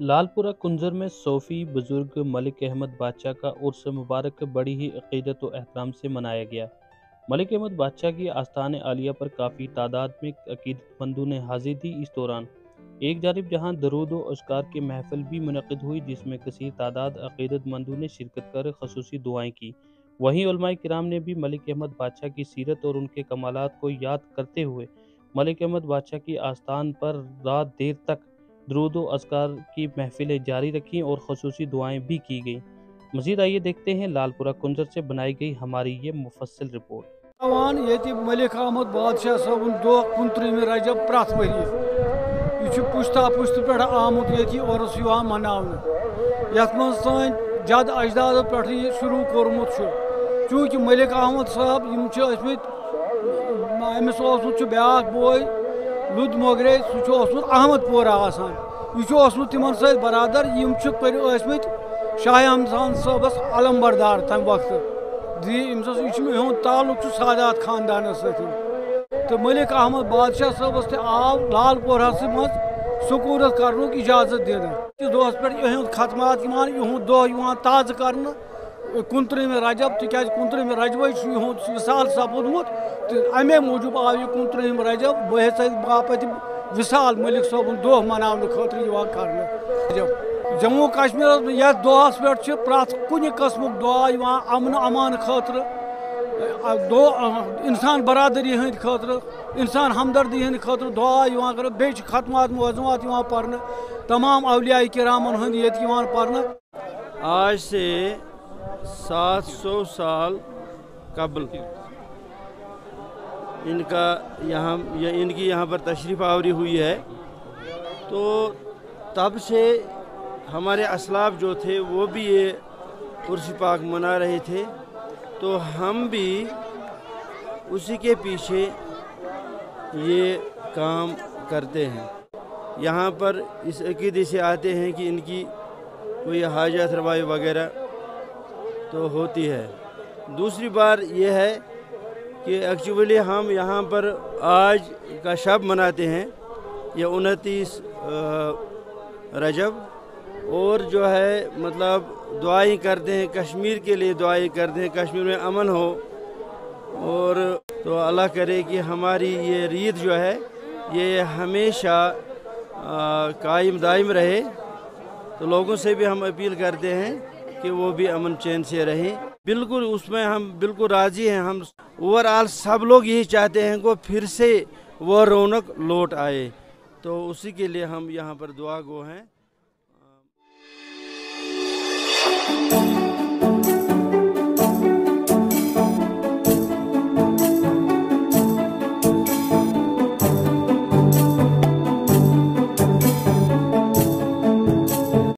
लालपुरा कुंजर में सूफी बुजुर्ग मलिक अहमद बादशाह का उर्स मुबारक बड़ी ही अकीदत व एहतराम से मनाया गया। मलिक अहमद बादशाह की आस्थान आलिया पर काफ़ी तादाद में अकीदतमंदों ने हाजिरी दी। इस दौरान एक जानिब जहां दरूद व अज़कार की महफिल भी मुनक़िद हुई जिसमें कसीर तादाद अकीदतमंदों ने शिरकत कर ख़ुसूसी दुआएं की, वहीं उलमाए किराम ने भी मलिक अहमद बादशाह की सीरत और उनके कमालात को याद करते हुए मलिक अहमद बादशाह की आस्थान पर रात देर तक दरूद व अज़कार की महफिलें जारी रखीं और ख़ुसूसी दुआएं भी की गईं। मज़ीद आइए देखते हैं लालपुरा कुंजर से बनाई गई हमारी ये मुफस्सिल रिपोर्ट। मलिक अहमद बादशाह साहब दो 29 रजब प्रत वरी यह पुश्ता पुश्त पे आमुत ये उर्स मनाने यथ मं सन जद अजदाद पे शुरू कोर्मुत चूँकि मलिक अहमद साहब अमिस ब्या बोय लुद मोगरे सह अहमद पोरा यह तिमन सत बरादर पमत शाह हमजान साहबस अलम बरदार तम वक्त यह ताल्लुक सादात खानदान सत तो मलिक अहमद बादशाह साहबस आव लालपोरा मज सकूरत कर इजाजत दिन दोस पे खतमात दह ताज़ कर 29 रजब तिकाज 29 रजब विसाल सपूदमुत तो अमे मूजूब आव यह 29 रजब बहस बापत विसाल मलिक साहब दह मनाने कर जम्मू कश्मीर यथ दोहस पे प्रत कुन कस्म दुआ अमन अमान खतर इंसान बरादरी हंद खतर इंसान हमदर्दी हंद खतर दुआ कर बे खतमात मौजूमात पर्न तमाम अवलिया किरामन हंद ये पर्न। आज से 700 साल कबल इनकी यहाँ पर तशरीफ़ आवरी हुई है। तो तब से हमारे असलाफ जो थे वो भी ये उर्स पाक मना रहे थे, तो हम भी उसी के पीछे ये काम करते हैं। यहाँ पर इस अक़ीदे से आते हैं कि इनकी कोई हाजत रवाई वगैरह तो होती है। दूसरी बार ये है कि एक्चुअली हम यहाँ पर आज का शब मनाते हैं, ये 29 रजब, और जो है मतलब दुआएं करते हैं, कश्मीर के लिए दुआएं करते हैं, कश्मीर में अमन हो, और तो अल्लाह करे कि हमारी ये रीत जो है ये हमेशा कायम दायम रहे। तो लोगों से भी हम अपील करते हैं कि वो भी अमन चैन से रहें। बिल्कुल उसमें हम बिल्कुल राज़ी हैं। हम ओवरऑल सब लोग यही चाहते हैं कि फिर से वो रौनक लौट आए, तो उसी के लिए हम यहाँ पर दुआ गो हैं।